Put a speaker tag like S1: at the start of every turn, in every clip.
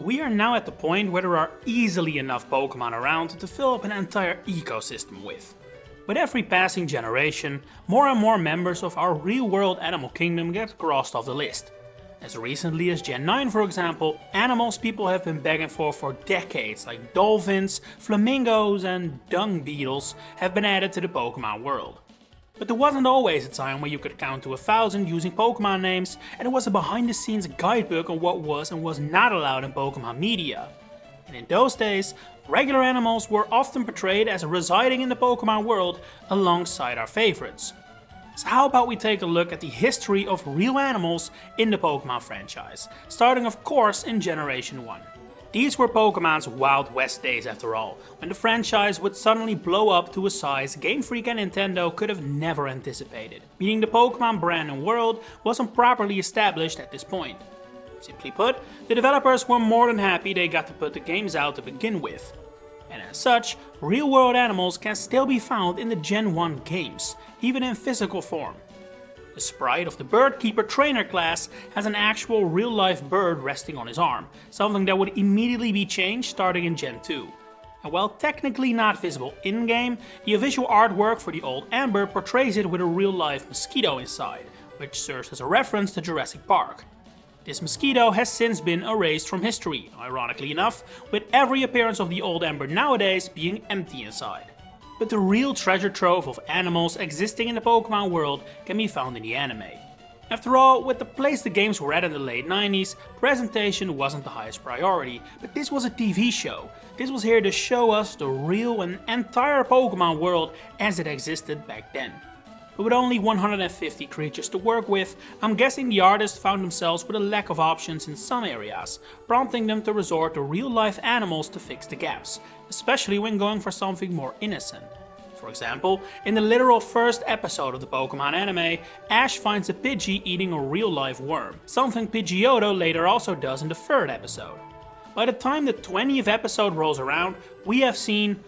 S1: We are now at the point where there are easily enough Pokemon around to fill up an entire ecosystem with. With every passing generation, more and more members of our real-world animal kingdom get crossed off the list. As recently as Gen 9 for example, animals people have been begging for decades like dolphins, flamingos and dung beetles have been added to the Pokemon world. But there wasn't always a time where you could count to 1,000 using Pokemon names, and there was a behind the scenes guidebook on what was and was not allowed in Pokemon media. And in those days, regular animals were often portrayed as residing in the Pokemon world alongside our favorites. So how about we take a look at the history of real animals in the Pokemon franchise, starting of course in Generation 1. These were Pokemon's Wild West days after all, when the franchise would suddenly blow up to a size Game Freak and Nintendo could have never anticipated, meaning the Pokemon brand and world wasn't properly established at this point. Simply put, the developers were more than happy they got to put the games out to begin with. And as such, real-world animals can still be found in the Gen 1 games, even in physical form. The sprite of the Bird Keeper trainer class has an actual real-life bird resting on his arm, something that would immediately be changed starting in Gen 2. And while technically not visible in-game, the visual artwork for the old Amber portrays it with a real-life mosquito inside, which serves as a reference to Jurassic Park. This mosquito has since been erased from history, ironically enough, with every appearance of the old Amber nowadays being empty inside. But the real treasure trove of animals existing in the Pokemon world can be found in the anime. After all, with the place the games were at in the late 90s, presentation wasn't the highest priority, but this was a TV show. This was here to show us the real and entire Pokemon world as it existed back then. But with only 150 creatures to work with, I'm guessing the artists found themselves with a lack of options in some areas, prompting them to resort to real-life animals to fix the gaps, especially when going for something more innocent. For example, in the literal first episode of the Pokemon anime, Ash finds a Pidgey eating a real-life worm, something Pidgeotto later also does in the third episode. By the time the 20th episode rolls around, we have seen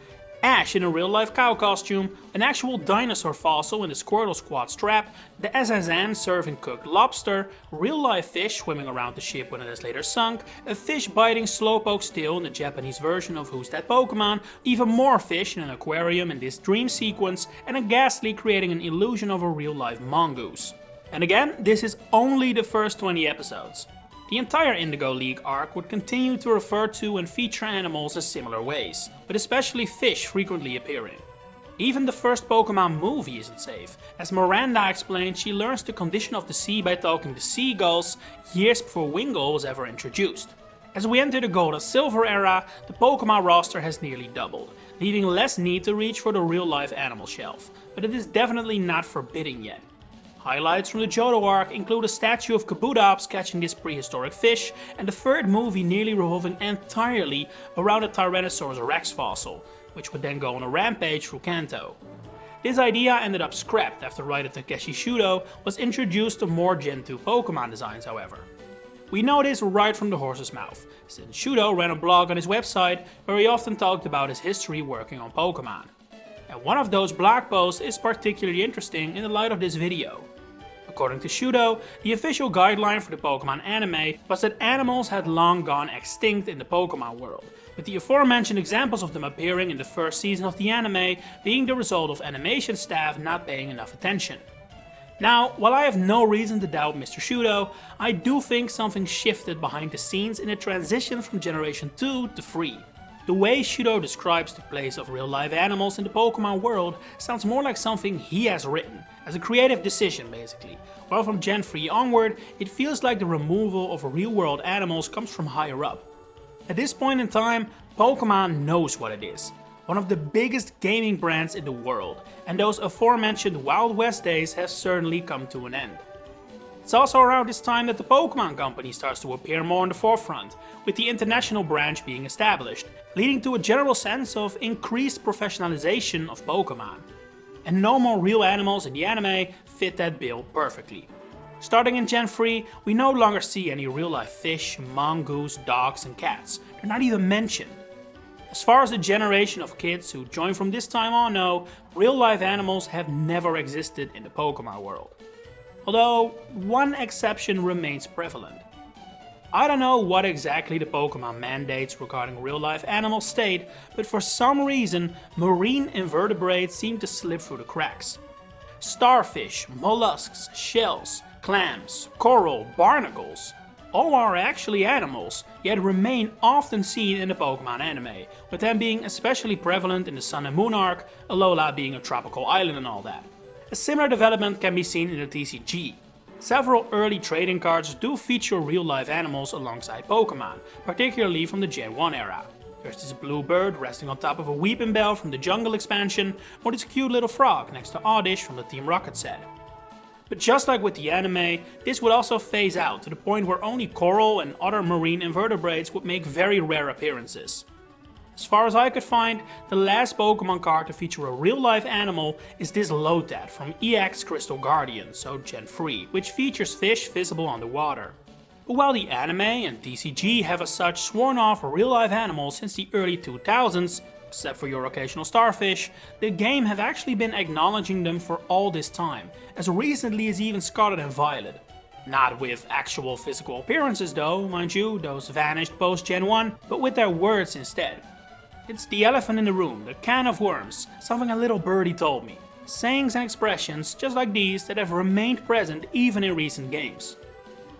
S1: Ash in a real-life cow costume, an actual dinosaur fossil in the Squirtle Squad's trap, the SSN serving cooked lobster, real-life fish swimming around the ship when it is later sunk, a fish biting Slowpoke still in the Japanese version of Who's That Pokemon, even more fish in an aquarium in this dream sequence, and a Ghastly creating an illusion of a real-life mongoose. And again, this is only the first 20 episodes. The entire Indigo League arc would continue to refer to and feature animals in similar ways, with especially fish frequently appearing. Even the first Pokemon movie isn't safe, as Miranda explained she learns the condition of the sea by talking to seagulls years before Wingull was ever introduced. As we enter the Gold and Silver era, the Pokemon roster has nearly doubled, leaving less need to reach for the real-life animal shelf, but it is definitely not forbidden yet. Highlights from the Johto arc include a statue of Kabutops catching this prehistoric fish, and the third movie nearly revolving entirely around a Tyrannosaurus Rex fossil, which would then go on a rampage through Kanto. This idea ended up scrapped after writer Takeshi Shudo was introduced to more Gen 2 Pokemon designs however. We know this right from the horse's mouth, since Shudo ran a blog on his website where he often talked about his history working on Pokemon. And one of those blog posts is particularly interesting in the light of this video. According to Shudo, the official guideline for the Pokemon anime was that animals had long gone extinct in the Pokemon world, with the aforementioned examples of them appearing in the first season of the anime being the result of animation staff not paying enough attention. Now, while I have no reason to doubt Mr. Shudo, I do think something shifted behind the scenes in the transition from Generation 2 to 3. The way Shudo describes the place of real-life animals in the Pokemon world sounds more like something he has written, as a creative decision basically, while from Gen 3 onward it feels like the removal of real-world animals comes from higher up. At this point in time, Pokemon knows what it is, one of the biggest gaming brands in the world, and those aforementioned Wild West days have certainly come to an end. It's also around this time that the Pokemon Company starts to appear more in the forefront, with the international branch being established, leading to a general sense of increased professionalization of Pokemon. And no more real animals in the anime fit that bill perfectly. Starting in Gen 3, we no longer see any real-life fish, mongoose, dogs and cats. They're not even mentioned. As far as the generation of kids who join from this time on know, real-life animals have never existed in the Pokemon world. Although, one exception remains prevalent. I don't know what exactly the Pokemon mandates regarding real-life animals state, but for some reason, marine invertebrates seem to slip through the cracks. Starfish, mollusks, shells, clams, coral, barnacles, all are actually animals, yet remain often seen in the Pokemon anime, with them being especially prevalent in the Sun and Moon arc, Alola being a tropical island and all that. A similar development can be seen in the TCG. Several early trading cards do feature real-life animals alongside Pokemon, particularly from the Gen 1 era. There's this blue bird resting on top of a Weeping Bell from the Jungle expansion, or this cute little frog next to Oddish from the Team Rocket set. But just like with the anime, this would also phase out to the point where only coral and other marine invertebrates would make very rare appearances. As far as I could find, the last Pokemon card to feature a real-life animal is this Lotad from EX Crystal Guardian, so Gen 3, which features fish visible underwater. But while the anime and TCG have as such sworn off real-life animals since the early 2000s, except for your occasional starfish, the game have actually been acknowledging them for all this time, as recently as even Scarlet and Violet. Not with actual physical appearances though, mind you, those vanished post Gen 1, but with their words instead. It's the elephant in the room, the can of worms, something a little birdie told me. Sayings and expressions just like these that have remained present even in recent games.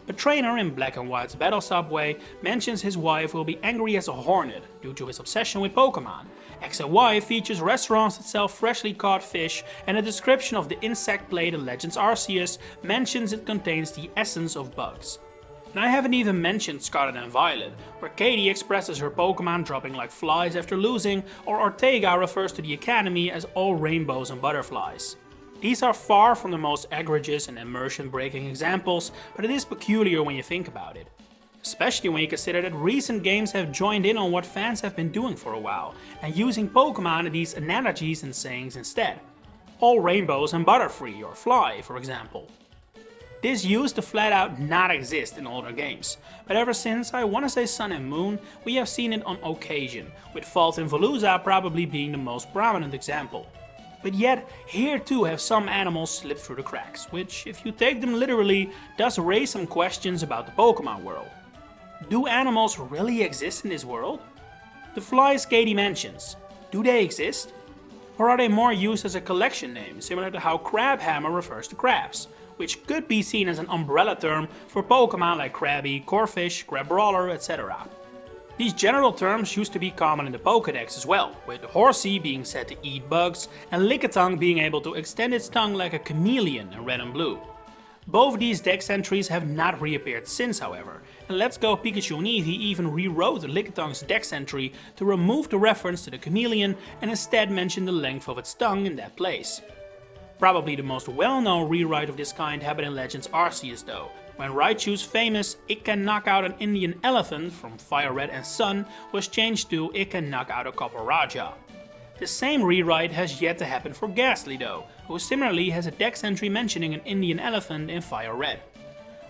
S1: A trainer in Black and White's Battle Subway mentions his wife will be angry as a hornet due to his obsession with Pokemon. X and Y features restaurants that sell freshly caught fish, and a description of the insect play The Legends Arceus mentions it contains the essence of bugs. And I haven't even mentioned Scarlet and Violet, where Katie expresses her Pokemon dropping like flies after losing, or Ortega refers to the Academy as all rainbows and butterflies. These are far from the most egregious and immersion-breaking examples, but it is peculiar when you think about it. Especially when you consider that recent games have joined in on what fans have been doing for a while, and using Pokemon in these analogies and sayings instead. All rainbows and butterfree, or fly, for example. This used to flat out not exist in older games, but ever since I wanna say Sun and Moon, we have seen it on occasion, with Fault and Veluza probably being the most prominent example. But yet, here too have some animals slipped through the cracks, which, if you take them literally, does raise some questions about the Pokemon world. Do animals really exist in this world? The flies Katie mentions, do they exist? Or are they more used as a collection name, similar to how Crabhammer refers to crabs, which could be seen as an umbrella term for Pokemon like Krabby, Corphish, Crabrawler, etc. These general terms used to be common in the Pokedex as well, with Horsey being said to eat bugs and Lickitung being able to extend its tongue like a chameleon in Red and Blue. Both these dex entries have not reappeared since, however, and Let's Go Pikachu and Eevee even rewrote Lickitung's dex entry to remove the reference to the chameleon and instead mention the length of its tongue in that place. Probably the most well-known rewrite of this kind happened in Legends Arceus though, when Raichu's famous "It can knock out an Indian elephant" from Fire Red and Sun was changed to "It can knock out a Copperajah." The same rewrite has yet to happen for Ghastly though, who similarly has a dex entry mentioning an Indian elephant in Fire Red.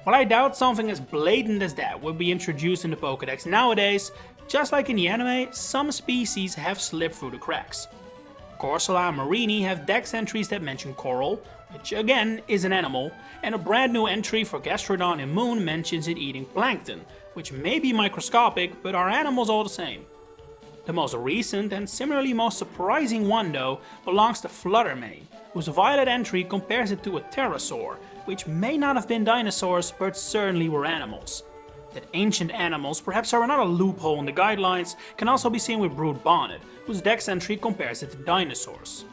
S1: While I doubt something as blatant as that would be introduced in the Pokedex nowadays, just like in the anime, some species have slipped through the cracks. Corsola and Marini have dex entries that mention coral, which again is an animal, and a brand new entry for Gastrodon and Moon mentions it eating plankton, which may be microscopic but are animals all the same. The most recent and similarly most surprising one though belongs to Fluttermane, whose Violet entry compares it to a pterosaur, which may not have been dinosaurs but certainly were animals. That ancient animals perhaps are another loophole in the guidelines can also be seen with Brood Bonnet, whose dex entry compares it to dinosaurs.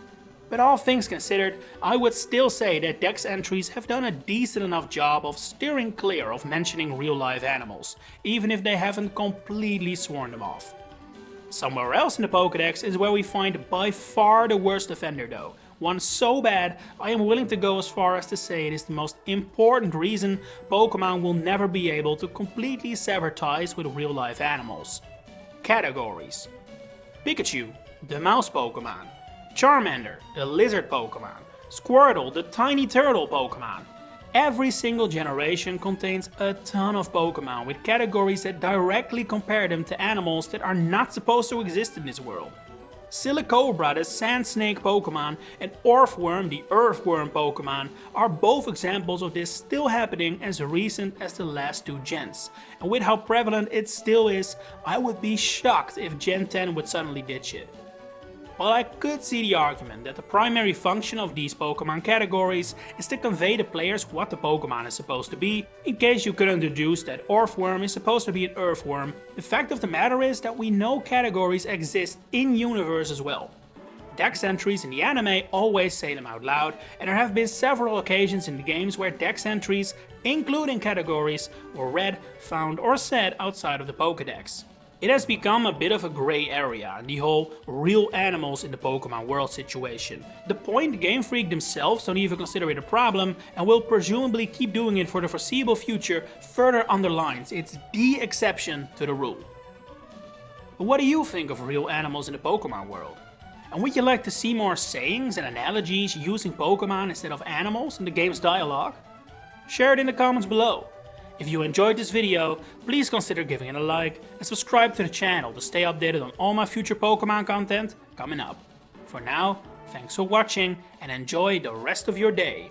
S1: But all things considered, I would still say that dex entries have done a decent enough job of steering clear of mentioning real-life animals, even if they haven't completely sworn them off. Somewhere else in the Pokedex is where we find by far the worst offender though, one so bad I am willing to go as far as to say it is the most important reason Pokemon will never be able to completely sever ties with real-life animals. Categories: Pikachu, the mouse Pokemon; Charmander, the lizard Pokemon; Squirtle, the tiny turtle Pokemon. Every single generation contains a ton of Pokemon with categories that directly compare them to animals that are not supposed to exist in this world. Silicobra, the Sand Snake Pokemon, and Orthworm, the Earthworm Pokemon, are both examples of this still happening as recent as the last 2 gens. And with how prevalent it still is, I would be shocked if Gen 10 would suddenly ditch it. While I could see the argument that the primary function of these Pokemon categories is to convey to players what the Pokemon is supposed to be, in case you couldn't deduce that Orthworm is supposed to be an Earthworm, the fact of the matter is that we know categories exist in-universe as well. Dex entries in the anime always say them out loud, and there have been several occasions in the games where Dex entries, including categories, were read, found or said outside of the Pokedex. It has become a bit of a grey area in the whole real animals in the Pokemon world situation. The point Game Freak themselves don't even consider it a problem and will presumably keep doing it for the foreseeable future further underlines it's the exception to the rule. But what do you think of real animals in the Pokemon world? And would you like to see more sayings and analogies using Pokemon instead of animals in the game's dialogue? Share it in the comments below. If you enjoyed this video, please consider giving it a like and subscribe to the channel to stay updated on all my future Pokemon content coming up. For now, thanks for watching and enjoy the rest of your day.